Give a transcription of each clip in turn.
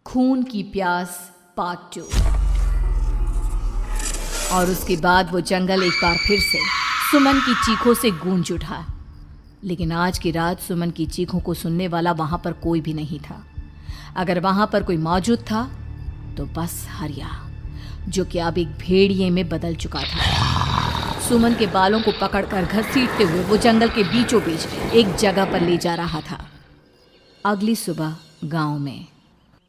खून की प्यास पार्ट 2। और उसके बाद वो जंगल एक बार फिर से सुमन की चीखों से गूंज उठा। लेकिन आज की रात सुमन की चीखों को सुनने वाला वहां पर कोई भी नहीं था। अगर वहां पर कोई मौजूद था तो बस हरिया, जो कि अब एक भेड़िए में बदल चुका था। सुमन के बालों को पकड़कर घसीटते हुए वो जंगल के बीचों बीच एक जगह पर ले जा रहा था। अगली सुबह गांव में।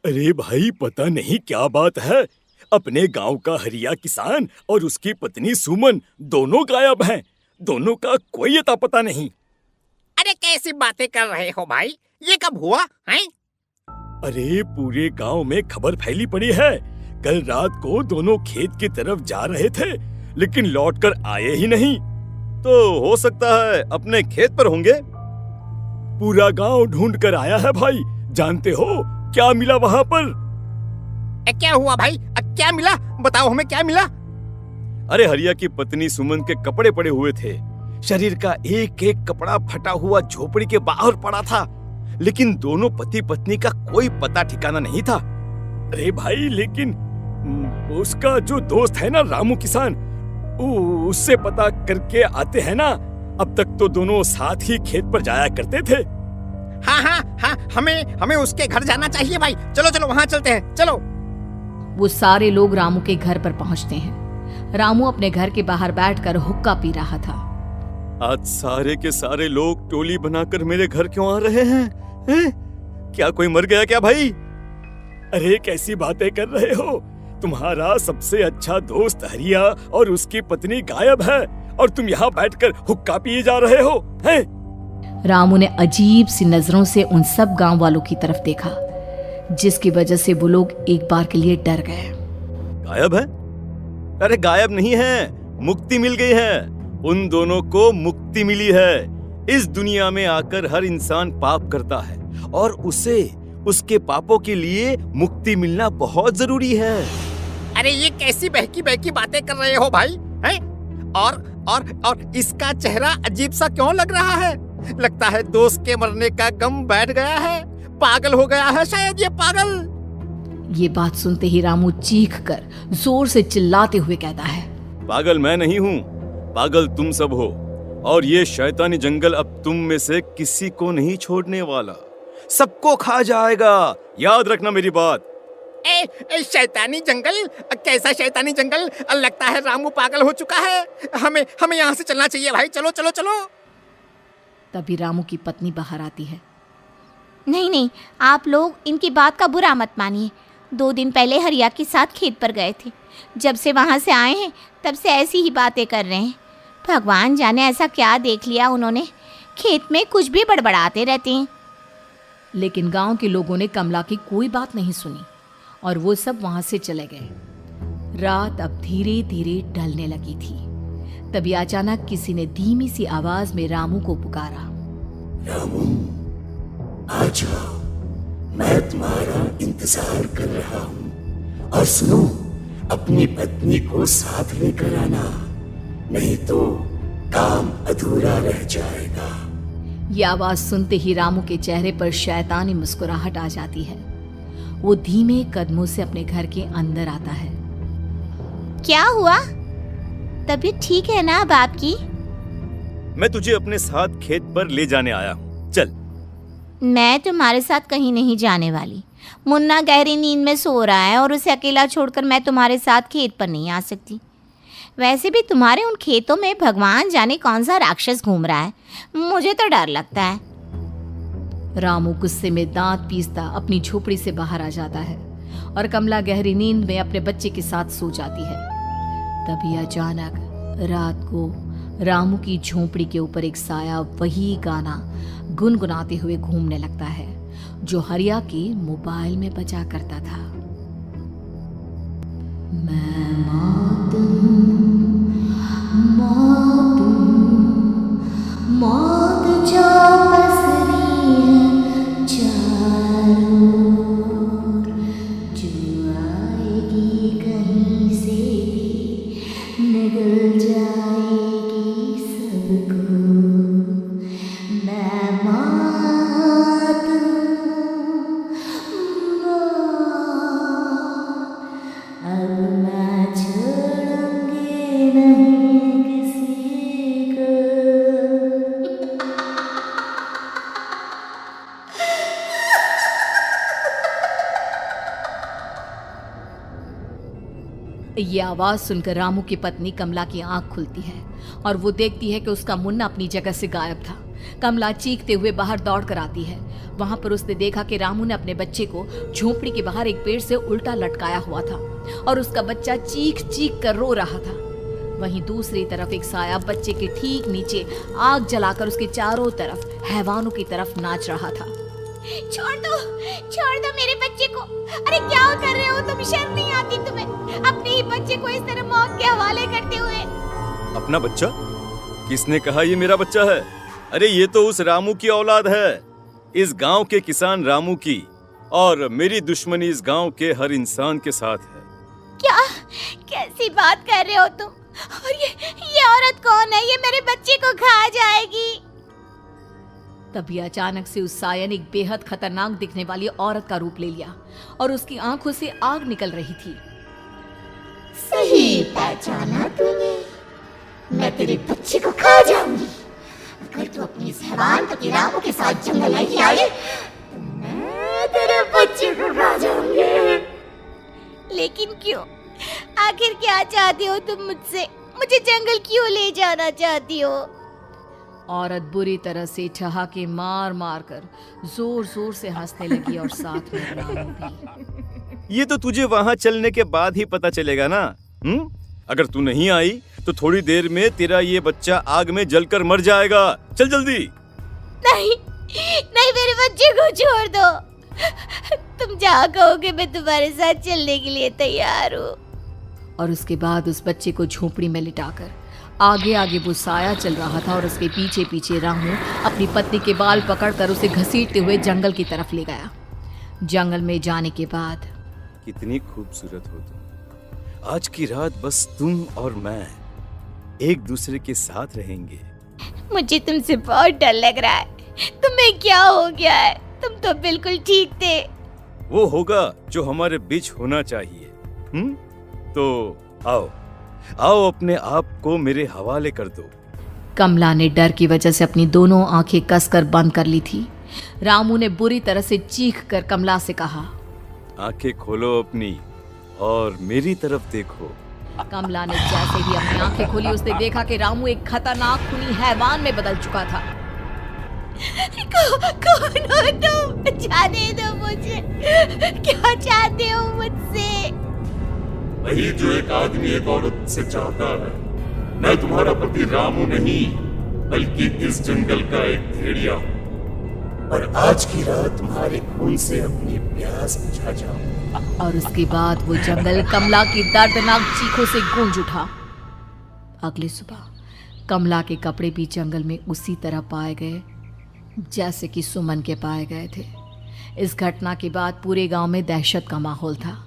अरे भाई, पता नहीं क्या बात है, अपने गांव का हरिया किसान और उसकी पत्नी सुमन दोनों गायब हैं। दोनों का कोई अता पता नहीं। अरे कैसी बातें कर रहे हो भाई, ये कब हुआ है? अरे पूरे गांव में खबर फैली पड़ी है। कल रात को दोनों खेत की तरफ जा रहे थे, लेकिन लौटकर आए ही नहीं। तो हो सकता है अपने खेत पर होंगे। पूरा गांव ढूंढ कर आया है भाई। जानते हो क्या मिला वहां पर? क्या हुआ भाई? क्या मिला? बताओ हमें, क्या मिला? अरे हरिया की पत्नी सुमन के कपड़े पड़े हुए थे। शरीर का एक एक कपड़ा फटा हुआ झोपड़ी के बाहर पड़ा था, लेकिन दोनों पति पत्नी का कोई पता ठिकाना नहीं था। अरे भाई, लेकिन उसका जो दोस्त है ना रामू किसान, उससे पता करके आते हैं ना। अब तक तो दोनों साथ ही खेत पर जाया करते थे। हाँ, हमें उसके घर जाना चाहिए भाई। चलो वहाँ चलते हैं, चलो। वो सारे लोग रामू के घर पर पहुंचते हैं। रामू अपने घर के बाहर बैठकर हुक्का पी रहा था। आज सारे के सारे लोग टोली बनाकर मेरे घर क्यों आ रहे हैं? क्या कोई मर गया क्या भाई? अरे कैसी बातें कर रहे हो? तुम्हारा सबसे अच्छा दोस्त हरिया और उसकी पत्नी गायब है और तुम यहाँ बैठकर हुक्का पिए जा रहे हो हैं? रामू ने अजीब सी नजरों से उन सब गांव वालों की तरफ देखा, जिसकी वजह से वो लोग एक बार के लिए डर गए। गायब है? अरे गायब नहीं है, मुक्ति मिल गई है। उन दोनों को मुक्ति मिली है। इस दुनिया में आकर हर इंसान पाप करता है और उसे उसके पापों के लिए मुक्ति मिलना बहुत जरूरी है। अरे ये कैसी बहकी बहकी बातें कर रहे हो भाई, हैं? और इसका चेहरा अजीब सा क्यों लग रहा है? लगता है दोस्त के मरने का गम बैठ गया है। पागल हो गया है शायद ये पागल। ये बात सुनते ही रामू चीख कर जोर से चिल्लाते हुए कहता है, पागल मैं नहीं हूँ, पागल तुम सब हो। और ये शैतानी जंगल अब तुम में से किसी को नहीं छोड़ने वाला, सबको खा जाएगा। याद रखना मेरी बात। शैतानी जंगल? कैसा शैतानी जंगल? लगता है रामू पागल हो चुका है। हमें यहाँ से चलना चाहिए भाई। चलो। तभी रामू की पत्नी बाहर आती है। नहीं, आप लोग इनकी बात का बुरा मत मानिए। 2 दिन पहले हरिया के साथ खेत पर गए थे। जब से वहाँ से आए हैं तब से ऐसी ही बातें कर रहे हैं। भगवान जाने ऐसा क्या देख लिया उन्होंने, खेत में कुछ भी बड़बड़ाते रहते हैं। लेकिन गांव के लोगों ने कमला की कोई बात नहीं सुनी और वो सब वहां से चले गए। रात अब धीरे धीरे ढलने लगी थी। तभी अचानक किसी ने धीमी सी आवाज में रामू को पुकारा। रामू, आ जाओ, मैं तुम्हारा इंतजार कर रहा हूँ। और सुनो, अपनी पत्नी को साथ लेकर आना, नहीं तो काम अधूरा रह जाएगा। ये आवाज सुनते ही रामू के चेहरे पर शैतानी मुस्कुराहट आ जाती है। वो धीमे कदमों से अपने घर के अंदर आता है। क्या हुआ? तबीयत ठीक है ना अब आपकी? मैं तुझे अपने साथ खेत पर ले जाने आया हूँ, चल। मैं तुम्हारे साथ कहीं नहीं जाने वाली। मुन्ना गहरी नींद में सो रहा है और उसे अकेला छोड़कर मैं तुम्हारे साथ खेत पर नहीं आ सकती। वैसे भी तुम्हारे उन खेतों में भगवान जाने कौन सा राक्षस घूम रहा है, मुझे तो डर लगता है। रामू गुस्से में दांत पीसता अपनी झोपड़ी से बाहर आ जाता है और कमला गहरी नींद में अपने बच्चे के साथ सो जाती है। तभी अचानक रात को रामू की झोपड़ी के ऊपर एक साया वही गाना गुनगुनाते हुए घूमने लगता है जो हरिया के मोबाइल में बजा करता था। मैं मौत जो पसरी है चारों ओर, जो आएगी कहीं से भी निगल जाएगी सबको। मैं मौत ये आवाज सुनकर रामू की पत्नी कमला की आंख खुलती है और वो देखती है कि उसका मुन्ना अपनी जगह से गायब था। कमला चीखते हुए बाहर दौड़ कर आती है। वहां पर उसने देखा कि रामू ने अपने बच्चे को झोपड़ी के बाहर एक पेड़ से उल्टा लटकाया हुआ था और उसका बच्चा चीख चीख कर रो रहा था। वहीं दूसरी तरफ एक साया बच्चे के ठीक नीचे आग जलाकर उसके चारों तरफ हैवानों की तरफ नाच रहा था। छोड़ दो मेरे बच्चे को। अरे क्या कर रहे हो तुम? शर्म नहीं आती तुम्हें अपने ही बच्चे को इस तरह मौत के हवाले करते हुए? अपना बच्चा? किसने कहा ये मेरा बच्चा है? अरे ये तो उस रामू की औलाद है, इस गांव के किसान रामू की, और मेरी दुश्मनी इस गांव के हर इंसान के साथ है। क्या? कैसी बात कर रहे हो तुम? और ये औरत कौन है? ये मेरे बच्चे को खा जाएगी। तभी अचानक से उस साया ने एक बेहद खतरनाक दिखने वाली औरत का रूप ले लिया और उसकी आंखों से आग निकल रही थी। सही पहचाना तूने, मैं तेरे बच्चे को खा जाऊंगी। अगर तू अपनी इस हैवान पति रामू के साथ जंगल नहीं आई, तो मैं तेरे बच्चे को खा जाऊंगी। लेकिन क्यों? आखिर क्या चाहती हो तुम मुझसे? मुझे जंगल क्यों ले जाना चाहती हो? औरत बुरी तरह से ठहाके मार मार कर जोर जोर से हंसने लगी और साथ में रामू भी। ये तो तुझे वहाँ चलने के बाद ही पता चलेगा ना। अगर तू नहीं आई तो थोड़ी देर में तेरा ये बच्चा आग में जलकर मर जाएगा। चल जल्दी। नहीं, मेरे बच्चे को छोड़ दो। तुम जहाँ कहोगे मैं तुम्हारे साथ चलने के लिए तैयार हूँ। और उसके बाद उस बच्चे को झोपड़ी में लिटाकर आगे आगे वो साया चल रहा था और उसके पीछे पीछे रामू अपनी पत्नी के बाल पकड़कर उसे घसीटते हुए जंगल की तरफ ले गया। जंगल में जाने के बाद कितनी खूबसूरत हो तुम। आज की रात बस तुम और मैं एक दूसरे के साथ रहेंगे। मुझे तुमसे बहुत डर लग रहा है। तुम्हें क्या हो गया है? तुम तो बिल्कुल ठीक थे। वो होगा जो हमारे बीच होना चाहिए। तो आओ अपने आप को मेरे हवाले कर दो। कमला ने डर की वजह से अपनी दोनों आंखें कसकर बंद कर ली थी। रामू ने बुरी तरह से चीख कर कमला से कहा, आंखें खोलो अपनी और मेरी तरफ देखो। कमला ने जैसे ही अपनी आंखें खोली उसने देखा कि रामू एक खतरनाक खूनी हैवान में बदल चुका था। कौन हो तुम? जाने दो मुझे। क्या चाहते हो मुझसे? वही जो एक आदमी एक औरत से चाहता है। मैं तुम्हारा पति रामू नहीं, बल्कि इस जंगल का एक भेड़िया हूँ, और आज की रात तुम्हारे खून से अपनी प्यास बुझा जाऊं। और उसके बाद वो जंगल कमला की दर्दनाक चीखों से गूंज उठा। अगली सुबह कमला के कपड़े भी जंगल में उसी तरह पाए गए जैसे कि सुमन के पाए गए थे। इस घटना के बाद पूरे गांव में दहशत का माहौल था।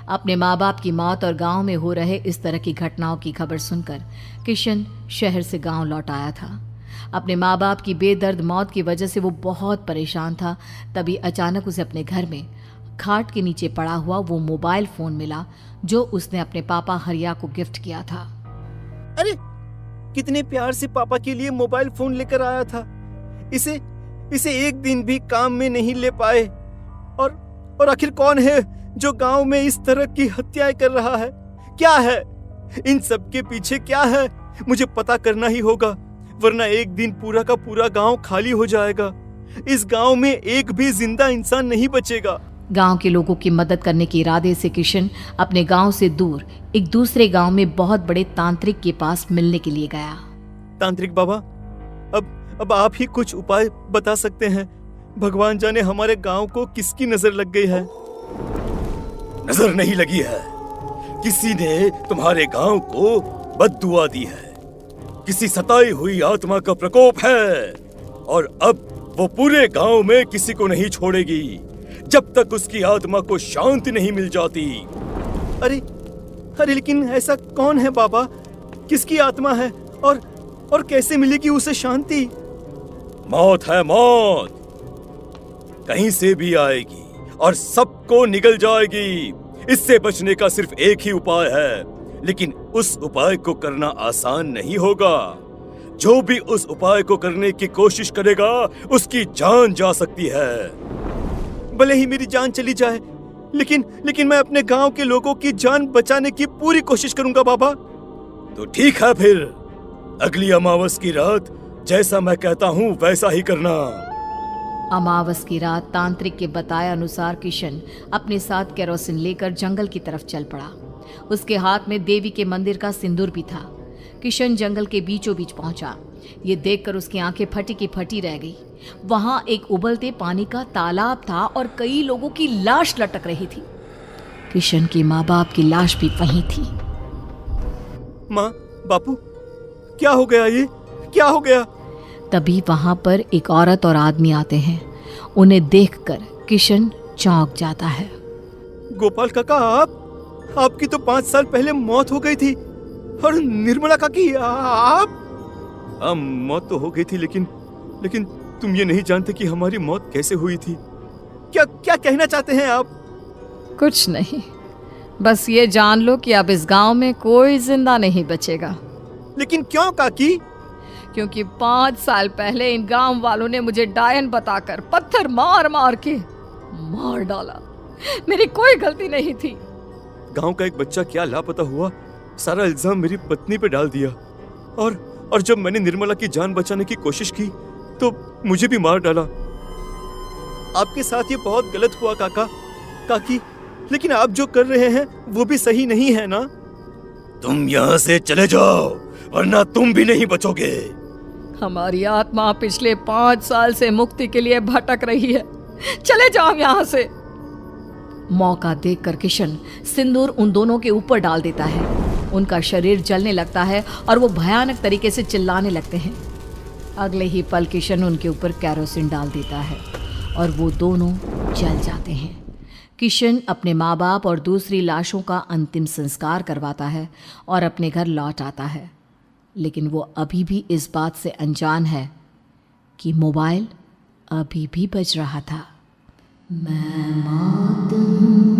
अपने माँ बाप की मौत और गांव में हो रहे इस तरह की घटनाओं की खबर सुनकर किशन शहर से गांव लौट आया था। अपने माँ बाप की बेदर्द मौत की वजह से वो बहुत परेशान था। तभी अचानक उसे अपने घर में खाट के नीचे पड़ा हुआ वो मोबाइल फोन मिला जो उसने अपने पापा हरिया को गिफ्ट किया था। अरे कितने प्यार से पापा के लिए मोबाइल फोन लेकर आया था। इसे एक दिन भी काम में नहीं ले पाए। और आखिर कौन है जो गांव में इस तरह की हत्याएं कर रहा है? क्या है इन सब के पीछे? क्या है? मुझे पता करना ही होगा, वरना एक दिन पूरा का पूरा गांव खाली हो जाएगा। इस गांव में एक भी जिंदा इंसान नहीं बचेगा। गांव के लोगों की मदद करने के इरादे से किशन अपने गांव से दूर एक दूसरे गांव में बहुत बड़े तांत्रिक के पास मिलने के लिए गया। तांत्रिक बाबा, अब आप ही कुछ उपाय बता सकते हैं। भगवान जाने हमारे गांव को किसकी नजर लग गई है। नजर नहीं लगी है, किसी ने तुम्हारे गांव को बद्दुआ दी है। किसी सताई हुई आत्मा का प्रकोप है और अब वो पूरे गांव में किसी को नहीं छोड़ेगी जब तक उसकी आत्मा को शांति नहीं मिल जाती। अरे लेकिन ऐसा कौन है बाबा? किसकी आत्मा है और कैसे मिलेगी उसे शांति? मौत है, मौत कहीं से भी आएगी और सबको निगल जाएगी। इससे बचने का सिर्फ एक ही उपाय है, लेकिन उस उपाय को करना आसान नहीं होगा। जो भी उस उपाय को करने की कोशिश करेगा उसकी जान जा सकती है। भले ही मेरी जान चली जाए, लेकिन मैं अपने गांव के लोगों की जान बचाने की पूरी कोशिश करूंगा बाबा। तो ठीक है फिर, अगली अमावस की रात जैसा मैं कहता हूँ वैसा ही करना। अमावस की रात तांत्रिक के बताए अनुसार किशन अपने साथ केरोसिन लेकर जंगल की तरफ चल पड़ा। उसके हाथ में देवी के मंदिर का सिंदूर भी था। किशन जंगल के बीचों बीच पहुंचा। ये देखकर उसकी आंखें फटी की फटी रह गई। वहां एक उबलते पानी का तालाब था और कई लोगों की लाश लटक रही थी। किशन के माँ बाप की लाश भी वहीं थी। माँ, बापू, क्या हो गया? ये क्या हो गया? तभी वहां पर एक औरत और आदमी आते हैं। उन्हें देखकर किशन चौंक जाता है। गोपाल काका, आपकी तो 5 साल पहले मौत हो गई थी। और निर्मला काकी, आप? हाँ, मौत तो हो गई थी, लेकिन तुम ये नहीं जानते कि हमारी मौत कैसे हुई थी। क्या कहना चाहते हैं आप? कुछ नहीं, बस ये जान लो कि अब इस गांव में कोई जिंदा नहीं बचेगा। लेकिन क्यों काकी? क्योंकि 5 साल पहले इन गांव वालों ने मुझे डायन बताकर पत्थर मार मार के मार डाला। मेरी कोई गलती नहीं थी। गांव का एक बच्चा क्या लापता हुआ, सारा इल्जाम मेरी पत्नी पे डाल दिया। और जब मैंने निर्मला की जान बचाने की कोशिश की तो मुझे भी मार डाला। आपके साथ ये बहुत गलत हुआ काकी, लेकिन आप जो कर रहे हैं वो भी सही नहीं है ना? तुम यहाँ से चले जाओ वरना तुम भी नहीं बचोगे। हमारी आत्मा पिछले 5 साल से मुक्ति के लिए भटक रही है। चले जाओ यहाँ से। मौका देखकर किशन सिंदूर उन दोनों के ऊपर डाल देता है। उनका शरीर जलने लगता है और वो भयानक तरीके से चिल्लाने लगते हैं। अगले ही पल किशन उनके ऊपर केरोसिन डाल देता है और वो दोनों जल जाते हैं। किशन अपने माँ बाप और दूसरी लाशों का अंतिम संस्कार करवाता है और अपने घर लौट आता है। लेकिन वो अभी भी इस बात से अनजान है कि मोबाइल अभी भी बज रहा था। मैं मौत हूँ।